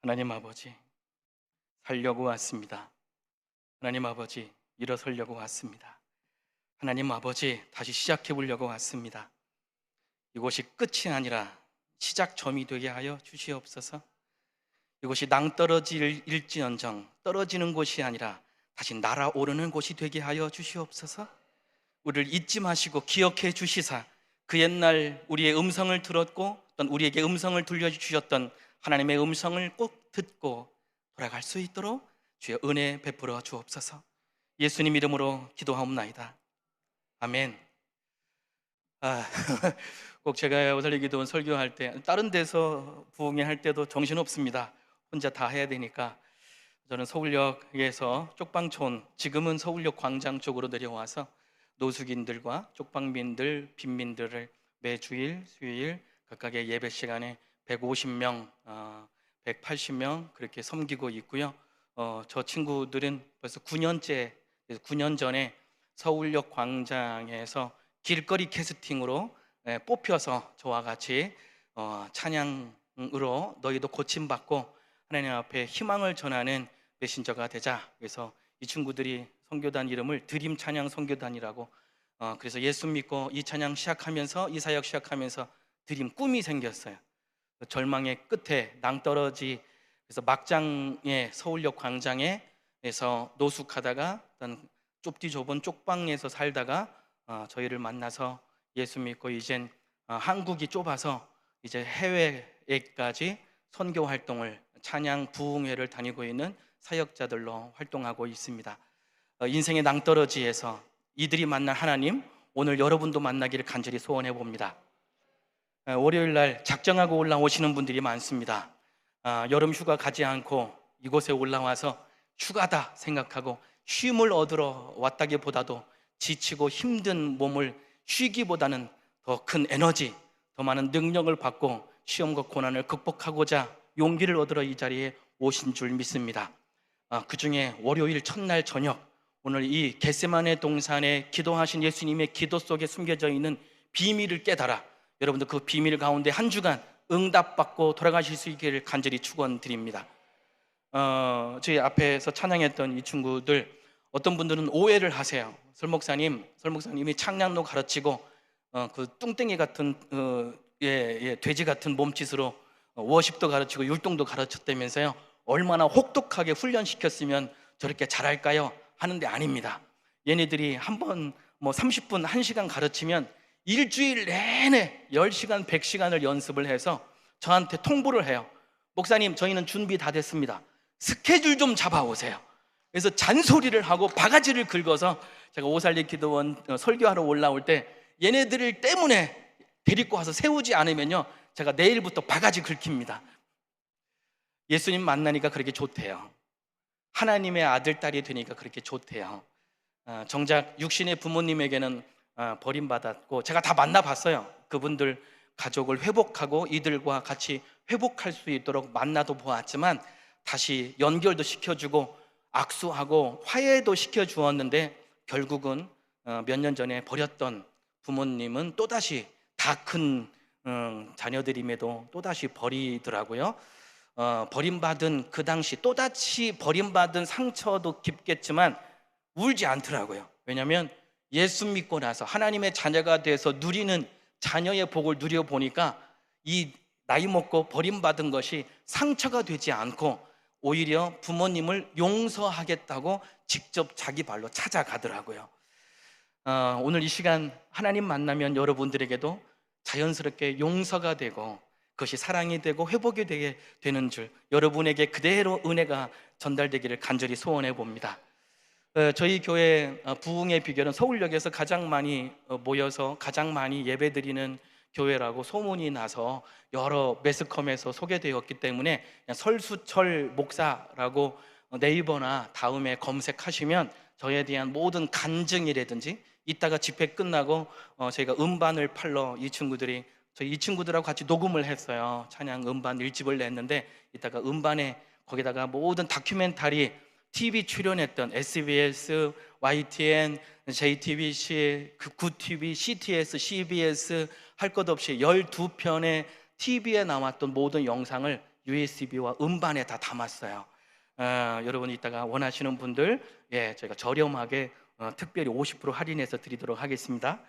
하나님 아버지, 살려고 왔습니다. 하나님 아버지, 일어서려고 왔습니다. 하나님 아버지, 다시 시작해 보려고 왔습니다. 이곳이 끝이 아니라 시작점이 되게 하여 주시옵소서. 이곳이 낭떠러질일지언정 떨어지는 곳이 아니라 다시 날아오르는 곳이 되게 하여 주시옵소서. 우리를 잊지 마시고 기억해 주시사 그 옛날 우리의 음성을 들었고 또 우리에게 음성을 들려주셨던 하나님의 음성을 꼭 듣고 돌아갈 수 있도록 주의 은혜 베풀어 주옵소서. 예수님 이름으로 기도하옵나이다. 아멘. 꼭 제가 오살리기도원 설교할 때 다른 데서 부흥회 할 때도 정신없습니다. 혼자 다 해야 되니까. 저는 서울역에서 쪽방촌, 지금은 서울역 광장 쪽으로 내려와서 노숙인들과 쪽방민들, 빈민들을 매주일, 수요일 각각의 예배 시간에 150명, 180명 그렇게 섬기고 있고요. 저 친구들은 벌써 9년째, 9년 전에 서울역 광장에서 길거리 캐스팅으로 뽑혀서 저와 같이 찬양으로 너희도 고침받고 하나님 앞에 희망을 전하는 메신저가 되자. 그래서 이 친구들이 선교단 이름을 드림 찬양 선교단이라고, 그래서 예수 믿고 이 찬양 시작하면서, 이 사역 시작하면서 드림 꿈이 생겼어요. 절망의 끝에 낭떠러지, 그래서 막장의 서울역 광장에서 노숙하다가 어떤 좁디 좁은 쪽방에서 살다가 저희를 만나서 예수 믿고 이젠 한국이 좁아서 이제 해외에까지 선교 활동을, 찬양 부흥회를 다니고 있는 사역자들로 활동하고 있습니다. 인생의 낭떠러지에서 이들이 만난 하나님, 오늘 여러분도 만나기를 간절히 소원해 봅니다. 월요일 날 작정하고 올라오시는 분들이 많습니다. 여름 휴가 가지 않고 이곳에 올라와서 휴가다 생각하고 쉼을 얻으러 왔다기보다도 지치고 힘든 몸을 쉬기보다는 더 큰 에너지, 더 많은 능력을 받고 시험과 고난을 극복하고자 용기를 얻으러 이 자리에 오신 줄 믿습니다. 그 중에 월요일 첫날 저녁, 오늘 이 겟세마네 동산에 기도하신 예수님의 기도 속에 숨겨져 있는 비밀을 깨달아 여러분들 그 비밀 가운데 한 주간 응답받고 돌아가실 수 있기를 간절히 축원드립니다. 저희 앞에서 찬양했던 이 친구들, 어떤 분들은 오해를 하세요. 설목사님이 창량도 가르치고 그 뚱땡이 같은 돼지 같은 몸짓으로 워십도 가르치고 율동도 가르쳤다면서요. 얼마나 혹독하게 훈련시켰으면 저렇게 잘할까요? 하는데 아닙니다. 얘네들이 한번 30분, 1시간 가르치면 일주일 내내 10시간, 100시간을 연습을 해서 저한테 통보를 해요. 목사님, 저희는 준비 다 됐습니다. 스케줄 좀 잡아오세요. 그래서 잔소리를 하고 바가지를 긁어서 제가 오살리 기도원 설교하러 올라올 때 얘네들 때문에 데리고 와서 세우지 않으면요, 제가 내일부터 바가지 긁힙니다. 예수님 만나니까 그렇게 좋대요. 하나님의 아들, 딸이 되니까 그렇게 좋대요. 정작 육신의 부모님에게는 버림받았고, 제가 다 만나봤어요. 그분들 가족을 회복하고 이들과 같이 회복할 수 있도록 만나도 보았지만 다시 연결도 시켜주고 악수하고 화해도 시켜주었는데 결국은 몇 년 전에 버렸던 부모님은 또다시 다 큰 자녀들임에도 또다시 버리더라고요. 버림받은 그 당시 또다시 버림받은 상처도 깊겠지만 울지 않더라고요. 왜냐하면 예수 믿고 나서 하나님의 자녀가 돼서 누리는 자녀의 복을 누려보니까 이 나이 먹고 버림받은 것이 상처가 되지 않고 오히려 부모님을 용서하겠다고 직접 자기 발로 찾아가더라고요. 오늘 이 시간 하나님 만나면 여러분들에게도 자연스럽게 용서가 되고 그것이 사랑이 되고 회복이 되게 되는 줄, 여러분에게 그대로 은혜가 전달되기를 간절히 소원해 봅니다. 저희 교회 부흥의 비결은 서울역에서 가장 많이 모여서 가장 많이 예배드리는 교회라고 소문이 나서 여러 매스컴에서 소개되었기 때문에 설수철 목사라고 네이버나 다음에 검색하시면 저에 대한 모든 간증이라든지, 이따가 집회 끝나고 저희가 음반을 팔러 이 친구들하고 같이 녹음을 했어요. 찬양 음반 1집을 냈는데 이따가 음반에 거기다가 모든 다큐멘터리 TV 출연했던 SBS, YTN, JTBC, 굿TV, CTS, CBS 할 것 없이 12편의 TV에 나왔던 모든 영상을 USB와 음반에 다 담았어요. 여러분 이따가 원하시는 분들 저희가 저렴하게 특별히 50% 할인해서 드리도록 하겠습니다.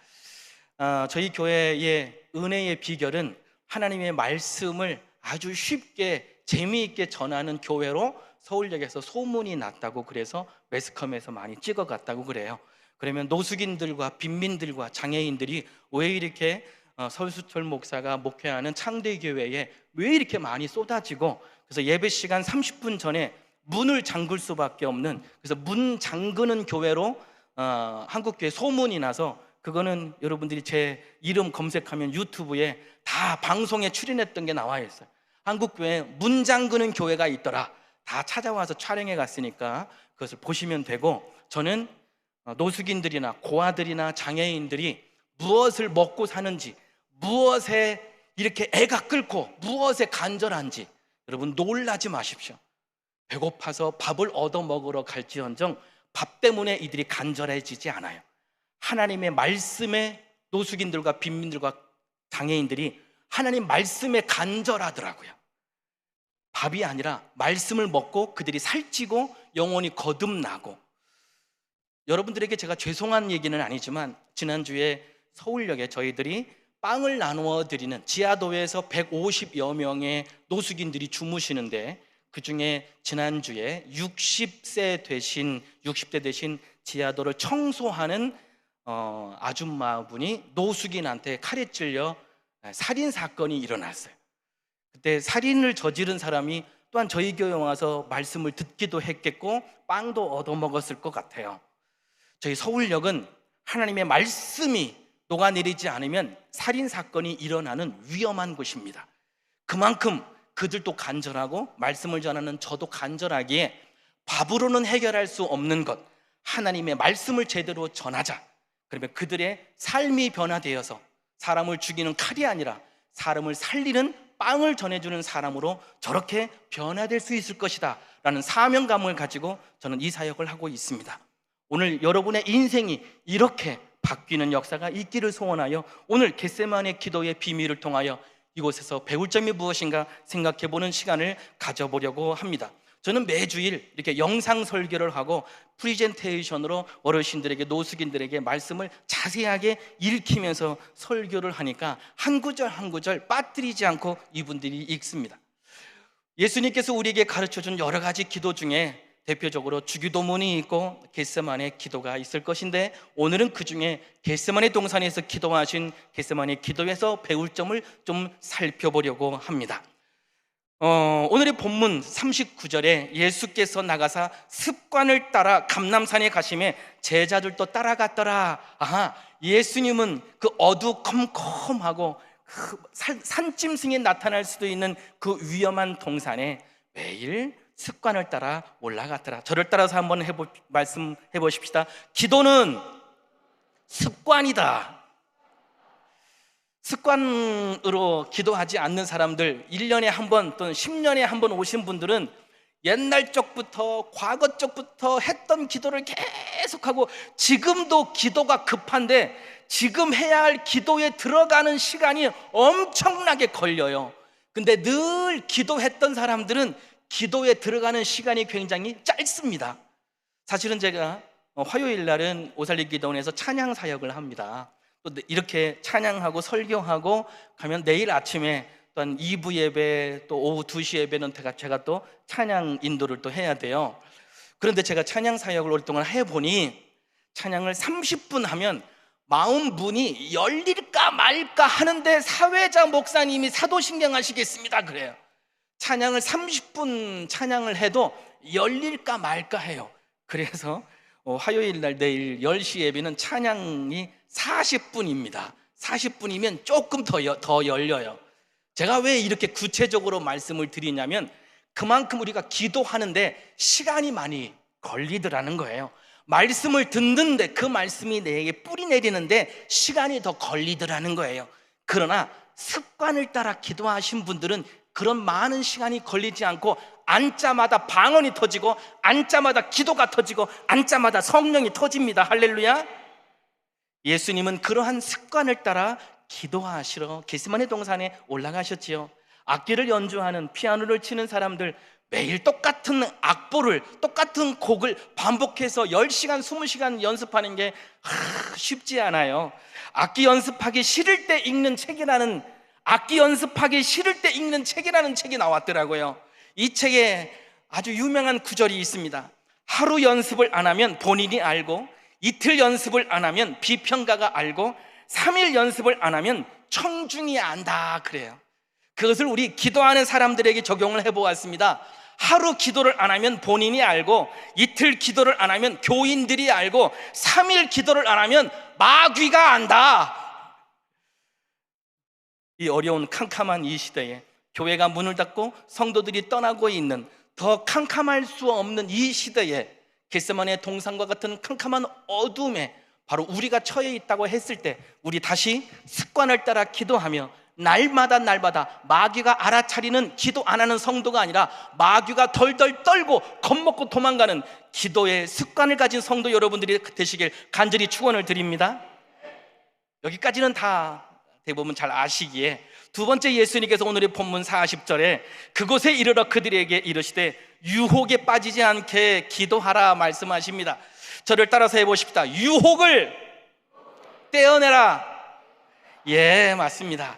저희 교회의 은혜의 비결은 하나님의 말씀을 아주 쉽게 재미있게 전하는 교회로 서울역에서 소문이 났다고, 그래서 매스컴에서 많이 찍어갔다고 그래요. 그러면 노숙인들과 빈민들과 장애인들이 왜 이렇게 설수철 목사가 목회하는 창대교회에 왜 이렇게 많이 쏟아지고, 그래서 예배 시간 30분 전에 문을 잠글 수밖에 없는, 그래서 문 잠그는 교회로 한국교회 소문이 나서, 그거는 여러분들이 제 이름 검색하면 유튜브에 다 방송에 출연했던 게 나와 있어요. 한국교회에 문 잠그는 교회가 있더라. 다 찾아와서 촬영해 갔으니까 그것을 보시면 되고, 저는 노숙인들이나 고아들이나 장애인들이 무엇을 먹고 사는지, 무엇에 이렇게 애가 끓고 무엇에 간절한지 여러분 놀라지 마십시오. 배고파서 밥을 얻어 먹으러 갈지언정 밥 때문에 이들이 간절해지지 않아요. 하나님의 말씀에 노숙인들과 빈민들과 장애인들이 하나님 말씀에 간절하더라고요. 밥이 아니라 말씀을 먹고 그들이 살찌고 영혼이 거듭나고. 여러분들에게 제가 죄송한 얘기는 아니지만, 지난주에 서울역에 저희들이 빵을 나누어 드리는, 지하도에서 150여 명의 노숙인들이 주무시는데, 그 중에 지난주에 60대 되신 지하도를 청소하는 아줌마분이 노숙인한테 칼에 찔려 살인 사건이 일어났어요. 그때 살인을 저지른 사람이 또한 저희 교회에 와서 말씀을 듣기도 했겠고 빵도 얻어먹었을 것 같아요. 저희 서울역은 하나님의 말씀이 녹아내리지 않으면 살인 사건이 일어나는 위험한 곳입니다. 그만큼 그들도 간절하고 말씀을 전하는 저도 간절하기에 밥으로는 해결할 수 없는 것, 하나님의 말씀을 제대로 전하자. 그러면 그들의 삶이 변화되어서 사람을 죽이는 칼이 아니라 사람을 살리는 빵을 전해주는 사람으로 저렇게 변화될 수 있을 것이다 라는 사명감을 가지고 저는 이 사역을 하고 있습니다. 오늘 여러분의 인생이 이렇게 바뀌는 역사가 있기를 소원하여, 오늘 겟세마네 기도의 비밀을 통하여 이곳에서 배울 점이 무엇인가 생각해보는 시간을 가져보려고 합니다. 저는 매주일 이렇게 영상 설교를 하고 프리젠테이션으로 어르신들에게, 노숙인들에게 말씀을 자세하게 읽히면서 설교를 하니까 한 구절 한 구절 빠뜨리지 않고 이분들이 읽습니다. 예수님께서 우리에게 가르쳐준 여러 가지 기도 중에 대표적으로 주기도문이 있고 겟세마네 기도가 있을 것인데, 오늘은 그 중에 겟세마네 동산에서 기도하신 겟세마네 기도에서 배울 점을 좀 살펴보려고 합니다. 오늘의 본문 39절에 예수께서 나가사 습관을 따라 감람산에 가심에 제자들도 따라갔더라. 예수님은 그 어두컴컴하고 그 산짐승이 나타날 수도 있는 그 위험한 동산에 매일 습관을 따라 올라갔더라. 저를 따라서 한번 말씀해 보십시다. 기도는 습관이다. 습관으로 기도하지 않는 사람들, 1년에 한 번 또는 10년에 한 번 오신 분들은 옛날 쪽부터, 과거 쪽부터 했던 기도를 계속하고, 지금도 기도가 급한데 지금 해야 할 기도에 들어가는 시간이 엄청나게 걸려요. 근데 늘 기도했던 사람들은 기도에 들어가는 시간이 굉장히 짧습니다. 사실은 제가 화요일 날은 오살리 기도원에서 찬양 사역을 합니다. 또 이렇게 찬양하고 설교하고 가면 내일 아침에 또한 2부 예배, 또 오후 2시 예배는 제가 또 찬양 인도를 또 해야 돼요. 그런데 제가 찬양 사역을 오랫동안 해보니 찬양을 30분 하면 마음 문이 열릴까 말까 하는데 사회자 목사님이 사도신경 하시겠습니다 그래요. 찬양을 30분 찬양을 해도 열릴까 말까 해요. 그래서 화요일 날 내일 10시 예배는 찬양이 40분입니다 40분이면 조금 더 열려요. 제가 왜 이렇게 구체적으로 말씀을 드리냐면, 그만큼 우리가 기도하는데 시간이 많이 걸리더라는 거예요. 말씀을 듣는데 그 말씀이 내게 뿌리 내리는데 시간이 더 걸리더라는 거예요. 그러나 습관을 따라 기도하신 분들은 그런 많은 시간이 걸리지 않고 앉자마다 방언이 터지고, 앉자마다 기도가 터지고, 앉자마다 성령이 터집니다. 할렐루야. 예수님은 그러한 습관을 따라 기도하시러 겟세마네 동산에 올라가셨지요. 악기를 연주하는, 피아노를 치는 사람들 매일 똑같은 악보를, 똑같은 곡을 반복해서 10시간, 20시간 연습하는 게 쉽지 않아요. 악기 연습하기 싫을 때 읽는 책이라는, 악기 연습하기 싫을 때 읽는 책이라는 책이 나왔더라고요. 이 책에 아주 유명한 구절이 있습니다. 하루 연습을 안 하면 본인이 알고, 이틀 연습을 안 하면 비평가가 알고, 3일 연습을 안 하면 청중이 안다 그래요. 그것을 우리 기도하는 사람들에게 적용을 해보았습니다. 하루 기도를 안 하면 본인이 알고, 이틀 기도를 안 하면 교인들이 알고, 3일 기도를 안 하면 마귀가 안다. 이 어려운 캄캄한 이 시대에 교회가 문을 닫고 성도들이 떠나고 있는, 더 캄캄할 수 없는 이 시대에 겟세마네 동산과 같은 캄캄한 어둠에 바로 우리가 처해 있다고 했을 때, 우리 다시 습관을 따라 기도하며 날마다 마귀가 알아차리는 기도 안 하는 성도가 아니라 마귀가 덜덜 떨고 겁먹고 도망가는 기도의 습관을 가진 성도 여러분들이 되시길 간절히 축원을 드립니다. 여기까지는 다 대부분 잘 아시기에, 두 번째, 예수님께서 오늘의 본문 40절에 그곳에 이르러 그들에게 이르시되 유혹에 빠지지 않게 기도하라 말씀하십니다. 저를 따라서 해보십시다. 유혹을 떼어내라. 예, 맞습니다.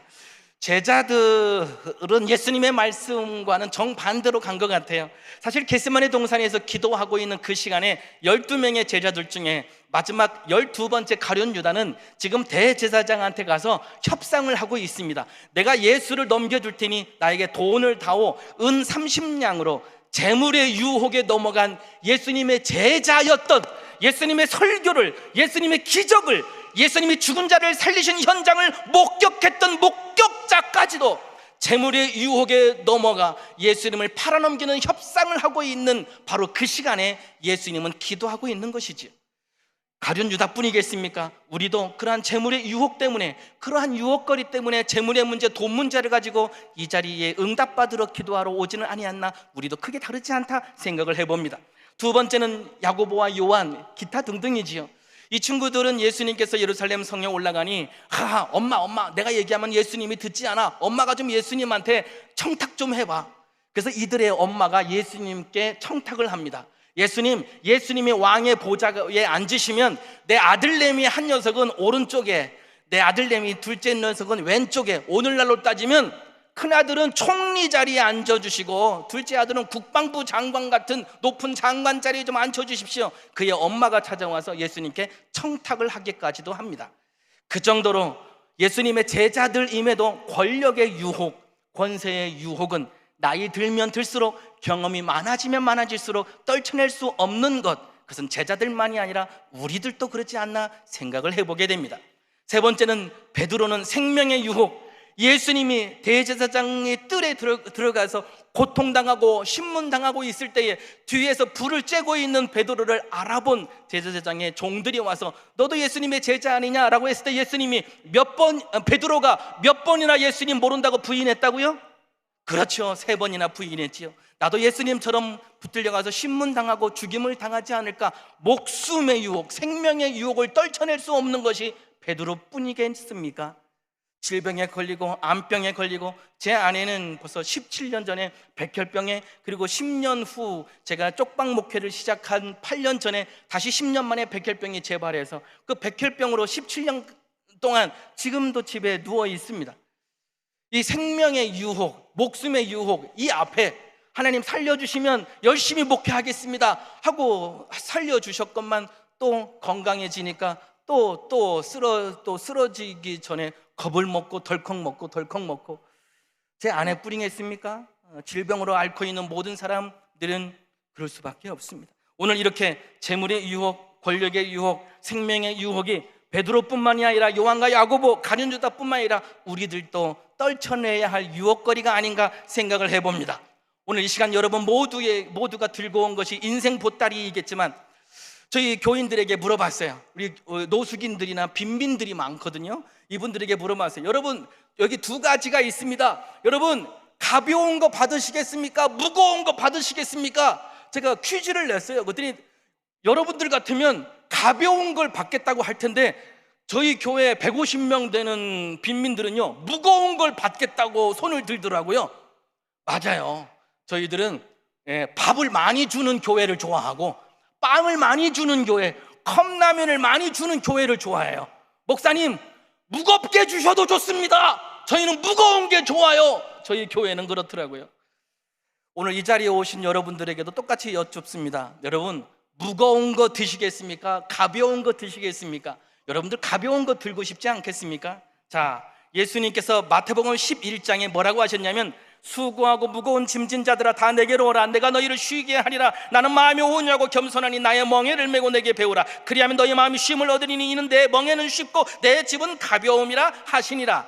제자들은 예수님의 말씀과는 정반대로 간 것 같아요. 사실 겟세마네 동산에서 기도하고 있는 그 시간에 12명의 제자들 중에 마지막 12번째 가룟 유다는 지금 대제사장한테 가서 협상을 하고 있습니다. 내가 예수를 넘겨줄 테니 나에게 돈을 다오. 은 30냥으로 재물의 유혹에 넘어간 예수님의 제자였던, 예수님의 설교를, 예수님의 기적을, 예수님이 죽은 자를 살리신 현장을 목격했던 목격자까지도 재물의 유혹에 넘어가 예수님을 팔아넘기는 협상을 하고 있는 바로 그 시간에 예수님은 기도하고 있는 것이지요. 가룟 유다뿐이겠습니까? 우리도 그러한 재물의 유혹 때문에, 그러한 유혹거리 때문에 재물의 문제, 돈 문제를 가지고 이 자리에 응답받으러 기도하러 오지는 아니었나? 우리도 크게 다르지 않다 생각을 해봅니다. 두 번째는 야고보와 요한, 기타 등등이지요. 이 친구들은 예수님께서 예루살렘 성에 올라가니 엄마 내가 얘기하면 예수님이 듣지 않아. 엄마가 좀 예수님한테 청탁 좀 해봐. 그래서 이들의 엄마가 예수님께 청탁을 합니다. 예수님이 왕의 보좌에 앉으시면 내 아들내미 한 녀석은 오른쪽에, 내 아들내미 둘째 녀석은 왼쪽에, 오늘날로 따지면 큰아들은 총리 자리에 앉아주시고 둘째 아들은 국방부 장관 같은 높은 장관 자리에 좀 앉혀주십시오. 그의 엄마가 찾아와서 예수님께 청탁을 하기까지도 합니다. 그 정도로 예수님의 제자들임에도 권력의 유혹, 권세의 유혹은 나이 들면 들수록, 경험이 많아지면 많아질수록 떨쳐낼 수 없는 것, 그것은 제자들만이 아니라 우리들도 그렇지 않나 생각을 해보게 됩니다. 세 번째는 베드로는 생명의 유혹, 예수님이 대제사장의 뜰에 들어가서 고통당하고 신문당하고 있을 때에 뒤에서 불을 쬐고 있는 베드로를 알아본 대제사장의 종들이 와서 너도 예수님의 제자 아니냐라고 했을 때 예수님이 베드로가 몇 번이나 예수님 모른다고 부인했다고요? 그렇죠, 3번이나 부인했지요. 나도 예수님처럼 붙들려 가서 신문당하고 죽임을 당하지 않을까. 목숨의 유혹, 생명의 유혹을 떨쳐낼 수 없는 것이 베드로뿐이겠습니까? 질병에 걸리고 암병에 걸리고, 제 아내는 벌써 17년 전에 백혈병에, 그리고 10년 후 제가 쪽방 목회를 시작한 8년 전에 다시 10년 만에 백혈병이 재발해서 그 백혈병으로 17년 동안 지금도 집에 누워 있습니다. 이 생명의 유혹, 목숨의 유혹, 이 앞에 하나님 살려주시면 열심히 목회하겠습니다 하고 살려주셨건만 또 건강해지니까 또 쓰러지기 전에 겁을 먹고 덜컥 먹고. 제 아내 뿌링했습니까? 질병으로 앓고 있는 모든 사람들은 그럴 수밖에 없습니다. 오늘 이렇게 재물의 유혹, 권력의 유혹, 생명의 유혹이 베드로뿐만이 아니라 요한과 야고보, 가룟 유다뿐만 아니라 우리들도 떨쳐내야 할 유혹거리가 아닌가 생각을 해봅니다. 오늘 이 시간 여러분 모두가 들고 온 것이 인생 보따리이겠지만, 저희 교인들에게 물어봤어요. 우리 노숙인들이나 빈민들이 많거든요. 이분들에게 물어봤어요. 여러분, 여기 2가지가 있습니다. 여러분, 가벼운 거 받으시겠습니까? 무거운 거 받으시겠습니까? 제가 퀴즈를 냈어요. 그랬더니 여러분들 같으면 가벼운 걸 받겠다고 할 텐데 저희 교회 150명 되는 빈민들은요, 무거운 걸 받겠다고 손을 들더라고요. 맞아요. 저희들은 밥을 많이 주는 교회를 좋아하고, 빵을 많이 주는 교회, 컵라면을 많이 주는 교회를 좋아해요. 목사님, 무겁게 주셔도 좋습니다. 저희는 무거운 게 좋아요. 저희 교회는 그렇더라고요. 오늘 이 자리에 오신 여러분들에게도 똑같이 여쭙습니다. 여러분, 무거운 거 드시겠습니까? 가벼운 거 드시겠습니까? 여러분들 가벼운 거 들고 싶지 않겠습니까? 자, 예수님께서 마태복음 11장에 뭐라고 하셨냐면, 수고하고 무거운 짐진 자들아 다 내게로 오라. 내가 너희를 쉬게 하리라. 나는 마음이 온유하고 겸손하니 나의 멍에를 메고 내게 배우라. 그리하면 너희 마음이 쉼을 얻으리니 이는 내 멍에는 쉽고 내 짐은 가벼움이라 하시니라.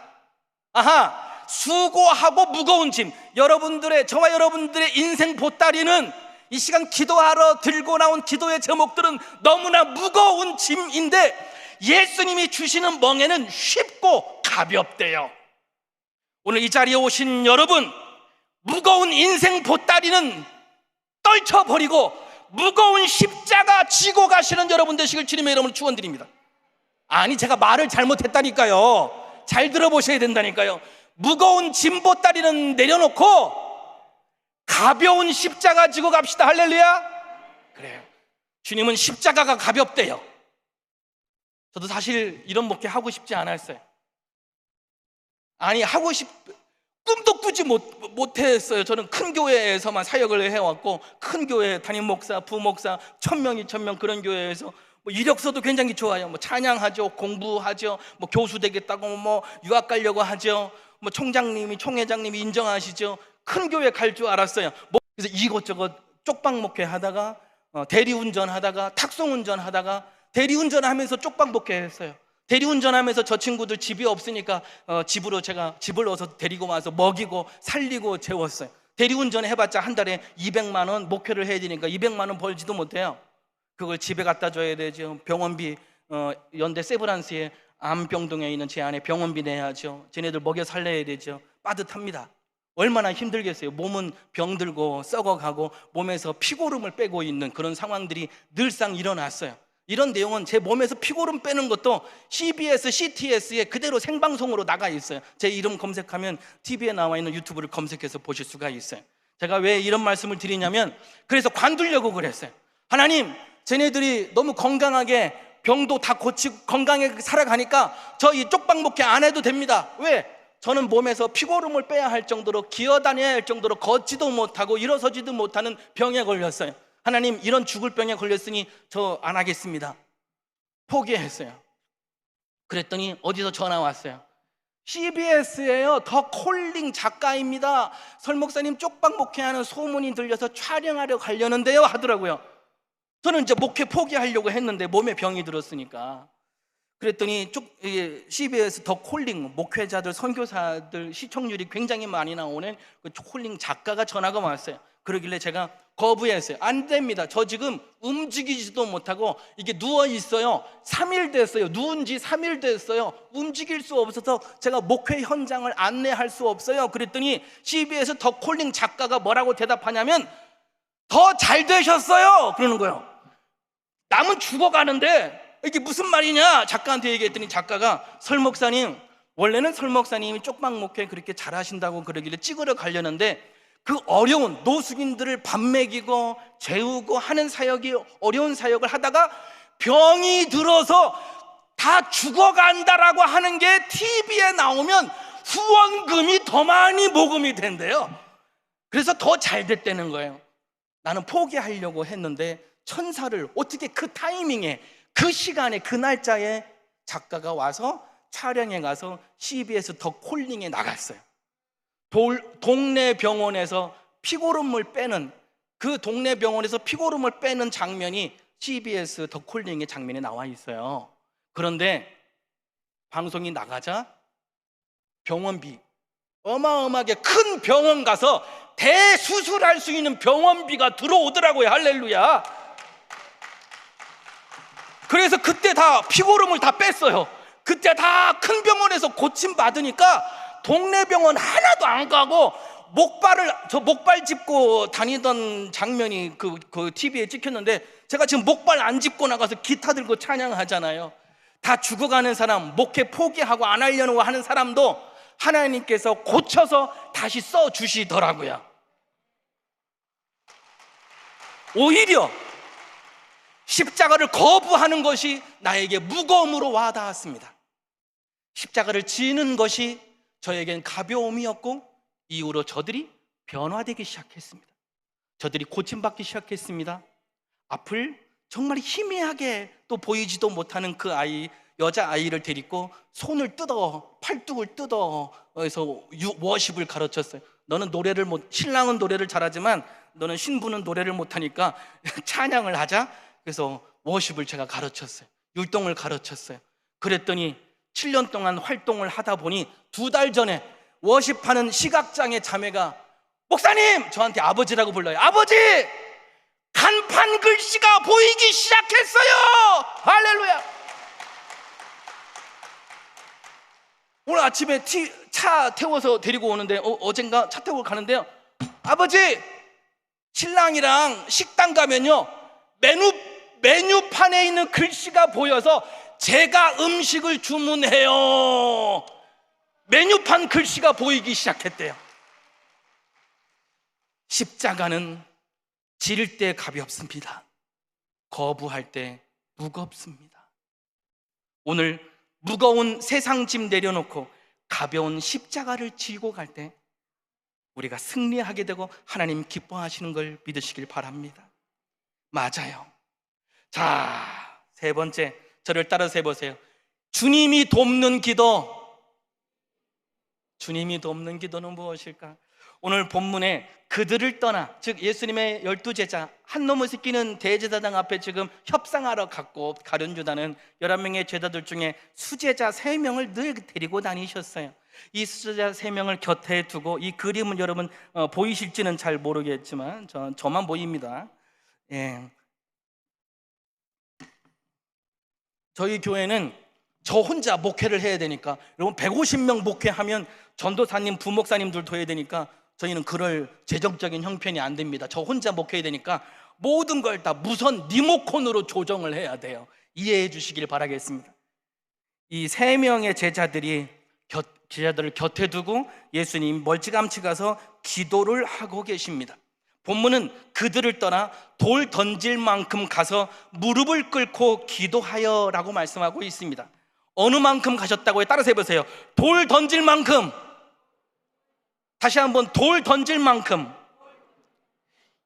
아하, 수고하고 무거운 짐. 여러분들의, 저와 여러분들의 인생 보따리는 이 시간 기도하러 들고 나온 기도의 제목들은 너무나 무거운 짐인데, 예수님이 주시는 멍에는 쉽고 가볍대요. 오늘 이 자리에 오신 여러분, 무거운 인생 보따리는 떨쳐버리고 무거운 십자가 지고 가시는 여러분 되시길 주님의 이름으로 축원드립니다. 아니, 제가 말을 잘못했다니까요. 잘 들어보셔야 된다니까요. 무거운 짐 보따리는 내려놓고 가벼운 십자가 지고 갑시다. 할렐루야. 그래요. 주님은 십자가가 가볍대요. 저도 사실 이런 목회 하고 싶지 않았어요. 아니, 꿈도 꾸지 못했어요. 저는 큰 교회에서만 사역을 해왔고, 큰 교회 담임 목사, 부목사 1000명, 2000명 그런 교회에서 이력서도 굉장히 좋아요. 찬양하죠, 공부하죠, 교수 되겠다고 유학 가려고 하죠, 총장님이, 총회장님이 인정하시죠. 큰 교회 갈 줄 알았어요. 그래서 이것저것 쪽방 목회 하다가, 대리운전 하다가, 탁송운전 하다가, 대리운전하면서 쪽방 목회했어요. 대리운전하면서 저 친구들 집이 없으니까 집으로 제가 집을 넣어서 데리고 와서 먹이고 살리고 재웠어요. 대리운전 해봤자 한 달에 200만 원 목회를 해야 되니까 200만 원 벌지도 못해요. 그걸 집에 갖다 줘야 되죠. 병원비, 연대 세브란스에 암병동에 있는 제 아내 병원비 내야죠. 쟤네들 먹여 살려야 되죠. 빠듯합니다. 얼마나 힘들겠어요. 몸은 병들고 썩어가고 몸에서 피고름을 빼고 있는 그런 상황들이 늘상 일어났어요. 이런 내용은 제 몸에서 피고름 빼는 것도 CBS, CTS에 그대로 생방송으로 나가 있어요. 제 이름 검색하면 TV에 나와 있는 유튜브를 검색해서 보실 수가 있어요. 제가 왜 이런 말씀을 드리냐면, 그래서 관두려고 그랬어요. 하나님, 쟤네들이 너무 건강하게 병도 다 고치고 건강하게 살아가니까 저 이 쪽방 목회 안 해도 됩니다. 왜? 저는 몸에서 피고름을 빼야 할 정도로, 기어다녀야 할 정도로 걷지도 못하고 일어서지도 못하는 병에 걸렸어요. 하나님, 이런 죽을 병에 걸렸으니 저 안 하겠습니다. 포기했어요. 그랬더니 어디서 전화 왔어요. CBS예요. 더 콜링 작가입니다. 설 목사님 쪽방 목회하는 소문이 들려서 촬영하러 가려는데요 하더라고요. 저는 이제 목회 포기하려고 했는데 몸에 병이 들었으니까. 그랬더니 CBS 더 콜링 목회자들, 선교사들 시청률이 굉장히 많이 나오는 그 콜링 작가가 전화가 왔어요. 그러길래 제가 거부했어요. 안 됩니다. 저 지금 움직이지도 못하고 이게 누워 있어요. 3일 됐어요. 누운 지 3일 됐어요. 움직일 수 없어서 제가 목회 현장을 안내할 수 없어요. 그랬더니 CBS 더 콜링 작가가 뭐라고 대답하냐면, 더 잘 되셨어요 그러는 거예요. 남은 죽어가는데 이게 무슨 말이냐 작가한테 얘기했더니, 작가가 설 목사님, 원래는 설 목사님이 쪽방 목회 그렇게 잘하신다고 그러길래 찍으러 가려는데 그 어려운 노숙인들을 밥 먹이고 재우고 하는 사역이 어려운 사역을 하다가 병이 들어서 다 죽어간다라고 하는 게 TV에 나오면 후원금이 더 많이 모금이 된대요. 그래서 더 잘 됐다는 거예요. 나는 포기하려고 했는데 천사를 어떻게 그 타이밍에, 그 시간에, 그 날짜에 작가가 와서 촬영에 가서 CBS 더 콜링에 나갔어요. 동네 병원에서 피고름을 빼는, 그 동네 병원에서 피고름을 빼는 장면이 CBS 더 콜링의 장면에 나와 있어요. 그런데 방송이 나가자 병원비, 어마어마하게 큰 병원 가서 대수술할 수 있는 병원비가 들어오더라고요. 할렐루야. 그래서 그때 다 피고름을 다 뺐어요. 그때 다 큰 병원에서 고침 받으니까 동네 병원 하나도 안 가고 목발 짚고 다니던 장면이 그 TV에 찍혔는데, 제가 지금 목발 안 짚고 나가서 기타 들고 찬양하잖아요. 다 죽어가는 사람, 목회 포기하고 안 하려고 하는 사람도 하나님께서 고쳐서 다시 써주시더라고요. 오히려 십자가를 거부하는 것이 나에게 무거움으로 와닿았습니다. 십자가를 지는 것이 저에겐 가벼움이었고, 이후로 저들이 변화되기 시작했습니다. 저들이 고침받기 시작했습니다. 앞을 정말 희미하게 또 보이지도 못하는 그 아이, 여자아이를 데리고 손을 뜯어, 팔뚝을 뜯어 해서 워십을 가르쳤어요. 너는 노래를 신랑은 노래를 잘하지만 너는 신부는 노래를 못하니까 찬양을 하자. 그래서 워십을 제가 가르쳤어요. 율동을 가르쳤어요. 그랬더니 7년 동안 활동을 하다 보니 2달 전에 워십하는 시각장애 자매가, 목사님! 저한테 아버지라고 불러요. 아버지! 간판 글씨가 보이기 시작했어요! 할렐루야! 오늘 아침에 차 태워서 데리고 오는데, 어젠가 차 태우고 가는데요, 아버지! 신랑이랑 식당 가면요, 메뉴판에 있는 글씨가 보여서 제가 음식을 주문해요. 메뉴판 글씨가 보이기 시작했대요. 십자가는 지를 때 가볍습니다. 거부할 때 무겁습니다. 오늘 무거운 세상 짐 내려놓고 가벼운 십자가를 지고 갈 때 우리가 승리하게 되고 하나님 기뻐하시는 걸 믿으시길 바랍니다. 맞아요. 자, 3번째, 저를 따라서 해보세요. 주님이 돕는 기도. 주님이 돕는 기도는 무엇일까? 오늘 본문에 그들을 떠나, 즉 예수님의 12제자, 한 놈의 새끼는 대제사장 앞에 지금 협상하러 갔고, 가룟 유다는 11명의 제자들 중에 수제자 3명을 늘 데리고 다니셨어요. 이 수제자 3명을 곁에 두고, 이 그림은 여러분 보이실지는 잘 모르겠지만 저만 보입니다. 예. 저희 교회는 저 혼자 목회를 해야 되니까, 여러분 150명 목회하면 전도사님, 부목사님들도 해야 되니까 저희는 그럴 재정적인 형편이 안 됩니다. 저 혼자 목회해야 되니까 모든 걸 다 무선 리모컨으로 조정을 해야 돼요. 이해해 주시길 바라겠습니다. 이 3명의 제자들을 곁에 두고 예수님 멀찌감치 가서 기도를 하고 계십니다. 본문은 그들을 떠나 돌 던질 만큼 가서 무릎을 꿇고 기도하여 라고 말씀하고 있습니다. 어느 만큼 가셨다고요? 따라서 해보세요. 돌 던질 만큼. 다시 한번, 돌 던질 만큼.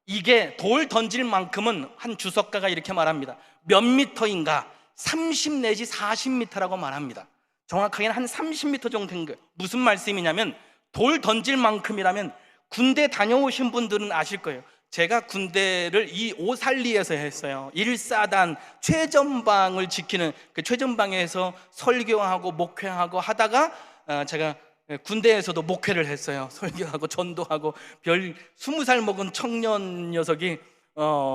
이게 돌 던질 만큼은 한 주석가가 이렇게 말합니다. 몇 미터인가? 30 내지 40m라고 말합니다. 정확하게는 한 30m 정도 된 거예요. 무슨 말씀이냐면, 돌 던질 만큼이라면 군대 다녀오신 분들은 아실 거예요. 제가 군대를 이 오살리에서 했어요. 1사단 최전방을 지키는 그 최전방에서 설교하고 목회하고 하다가 제가 군대에서도 목회를 했어요. 설교하고 전도하고, 별 20살 먹은 청년 녀석이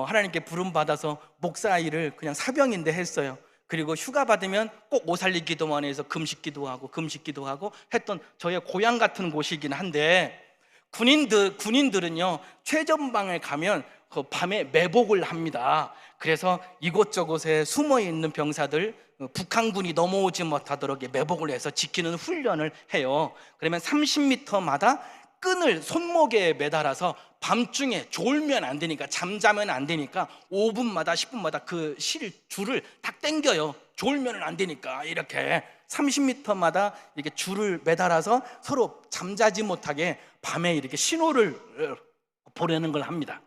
하나님께 부름받아서 목사 일을 그냥 사병인데 했어요. 그리고 휴가 받으면 꼭 오살리 기도원에서 금식 기도하고 했던 저의 고향 같은 곳이긴 한데, 군인들은요 최전방에 가면 그 밤에 매복을 합니다. 그래서 이곳저곳에 숨어있는 병사들, 북한군이 넘어오지 못하도록 매복을 해서 지키는 훈련을 해요. 그러면 30m마다 끈을 손목에 매달아서 밤중에 졸면 안 되니까, 잠자면 안 되니까 5분마다 10분마다 그 줄을 딱 당겨요. 졸면 안 되니까 이렇게 30m마다 이렇게 줄을 매달아서 서로 잠자지 못하게 밤에 이렇게 신호를 보내는 걸 합니다.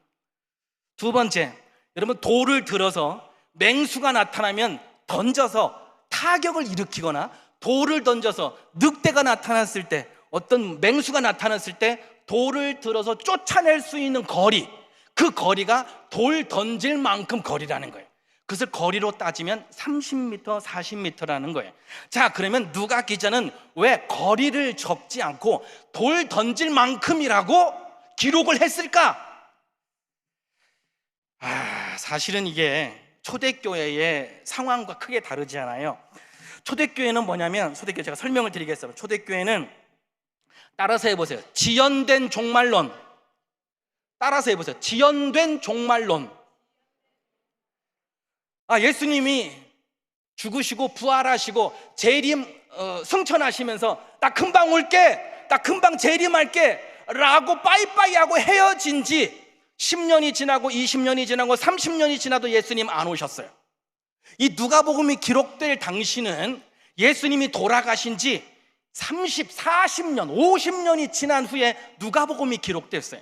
2번째, 여러분 돌을 들어서 맹수가 나타나면 던져서 타격을 일으키거나, 돌을 던져서 늑대가 나타났을 때, 어떤 맹수가 나타났을 때 돌을 들어서 쫓아낼 수 있는 거리, 그 거리가 돌 던질 만큼 거리라는 거예요. 그것을 거리로 따지면 30m, 40m라는 거예요. 자, 그러면 누가 기자는 왜 거리를 적지 않고 돌 던질 만큼이라고 기록을 했을까? 사실은 이게 초대교회의 상황과 크게 다르지 않아요. 초대교회는 뭐냐면, 초대교회 제가 설명을 드리겠습니다. 초대교회는, 따라서 해보세요. 지연된 종말론. 따라서 해보세요. 지연된 종말론. 예수님이 죽으시고 부활하시고 재림 승천하시면서 나 금방 올게, 나 금방 재림할게 라고 빠이빠이 하고 헤어진 지 10년이 지나고 20년이 지나고 30년이 지나도 예수님 안 오셨어요. 이 누가복음이 기록될 당시는 예수님이 돌아가신 지 30, 40년, 50년이 지난 후에 누가복음이 기록됐어요.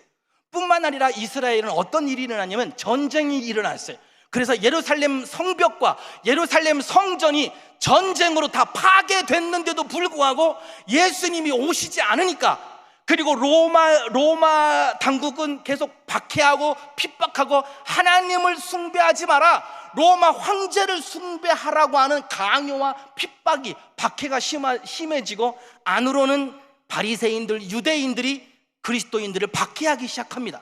뿐만 아니라 이스라엘은 어떤 일이 일어나냐면 전쟁이 일어났어요. 그래서 예루살렘 성벽과 예루살렘 성전이 전쟁으로 다 파괴됐는데도 불구하고 예수님이 오시지 않으니까, 그리고 로마 당국은 계속 박해하고 핍박하고 하나님을 숭배하지 마라, 로마 황제를 숭배하라고 하는 강요와 핍박이, 박해가 심해지고 안으로는 바리새인들, 유대인들이 그리스도인들을 박해하기 시작합니다.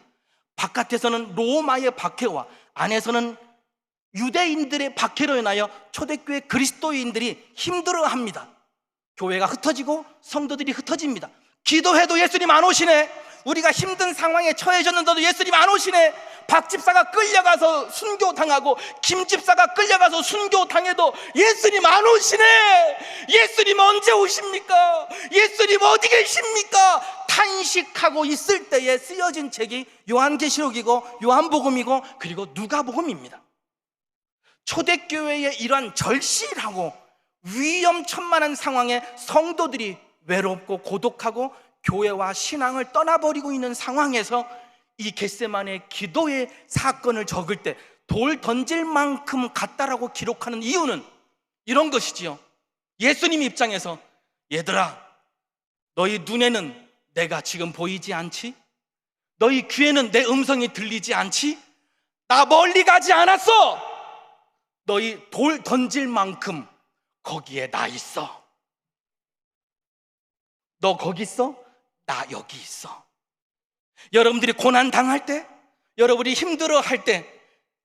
바깥에서는 로마의 박해와 안에서는 유대인들의 박해로 인하여 초대교회 그리스도인들이 힘들어합니다. 교회가 흩어지고 성도들이 흩어집니다. 기도해도 예수님 안 오시네. 우리가 힘든 상황에 처해졌는데도 예수님 안 오시네. 박 집사가 끌려가서 순교당하고 김 집사가 끌려가서 순교당해도 예수님 안 오시네. 예수님 언제 오십니까? 예수님 어디 계십니까? 탄식하고 있을 때에 쓰여진 책이 요한계시록이고 요한복음이고 그리고 누가복음입니다. 초대교회의 이러한 절실하고 위험천만한 상황에 성도들이 외롭고 고독하고 교회와 신앙을 떠나버리고 있는 상황에서 이 겟세마네 기도의 사건을 적을 때 돌 던질 만큼 같다라고 기록하는 이유는 이런 것이지요. 예수님 입장에서 얘들아, 너희 눈에는 내가 지금 보이지 않지? 너희 귀에는 내 음성이 들리지 않지? 나 멀리 가지 않았어. 너희 돌 던질 만큼 거기에 나 있어. 너 거기 있어? 나 여기 있어. 여러분들이 고난 당할 때, 여러분이 힘들어할 때,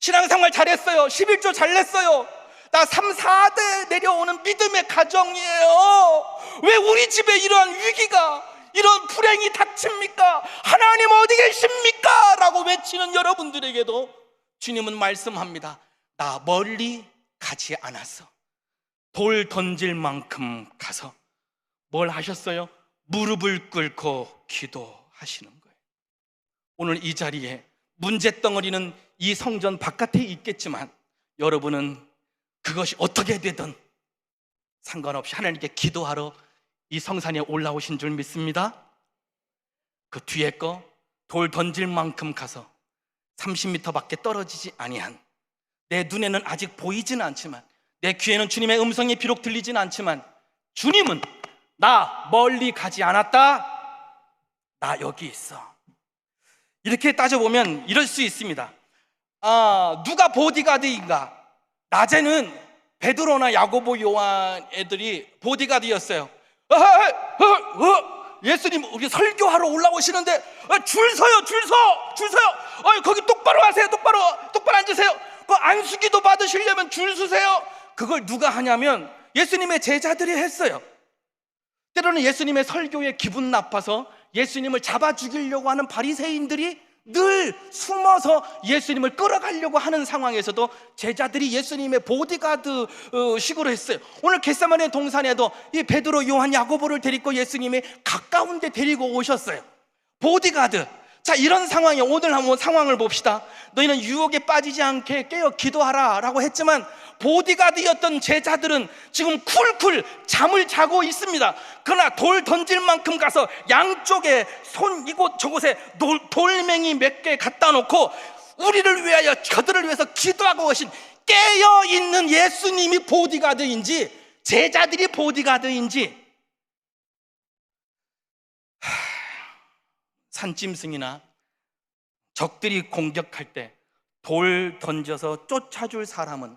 신앙생활 잘했어요, 11조 잘 냈어요, 나 3, 4대 내려오는 믿음의 가정이에요, 왜 우리 집에 이러한 위기가, 이런 불행이 닥칩니까? 하나님 어디 계십니까? 라고 외치는 여러분들에게도 주님은 말씀합니다. 나 멀리 가지 않았어. 돌 던질 만큼 가서 뭘 하셨어요? 무릎을 꿇고 기도하시는 거예요. 오늘 이 자리에 문제덩어리는 이 성전 바깥에 있겠지만 여러분은 그것이 어떻게 되든 상관없이 하나님께 기도하러 이 성산에 올라오신 줄 믿습니다. 그 뒤에 거 돌 던질 만큼 가서 30m 밖에 떨어지지 아니한, 내 눈에는 아직 보이지는 않지만, 내 귀에는 주님의 음성이 비록 들리지는 않지만 주님은 나 멀리 가지 않았다, 나 여기 있어. 이렇게 따져보면 이럴 수 있습니다. 누가 보디가드인가? 낮에는 베드로나 야고보 요한 애들이 보디가드였어요. 예수님 우리 설교하러 올라오시는데 줄 서요, 줄 서요. 거기 똑바로 하세요, 똑바로 앉으세요. 그 안수기도 받으시려면 줄 서세요. 그걸 누가 하냐면 예수님의 제자들이 했어요. 때로는 예수님의 설교에 기분 나빠서 예수님을 잡아 죽이려고 하는 바리새인들이 늘 숨어서 예수님을 끌어가려고 하는 상황에서도 제자들이 예수님의 보디가드 식으로 했어요. 오늘 겟세마네 동산에도 이 베드로, 요한, 야고보를 데리고 예수님이 가까운 데 데리고 오셨어요. 보디가드. 자, 이런 상황에 오늘 한번 상황을 봅시다. 너희는 유혹에 빠지지 않게 깨어 기도하라 라고 했지만 보디가드였던 제자들은 지금 쿨쿨 잠을 자고 있습니다. 그러나 돌 던질 만큼 가서 양쪽에 손 이곳 저곳에 돌멩이 몇 개 갖다 놓고 우리를 위하여, 저들을 위해서 기도하고 계신 깨어있는 예수님이 보디가드인지 제자들이 보디가드인지, 산짐승이나 적들이 공격할 때 돌 던져서 쫓아줄 사람은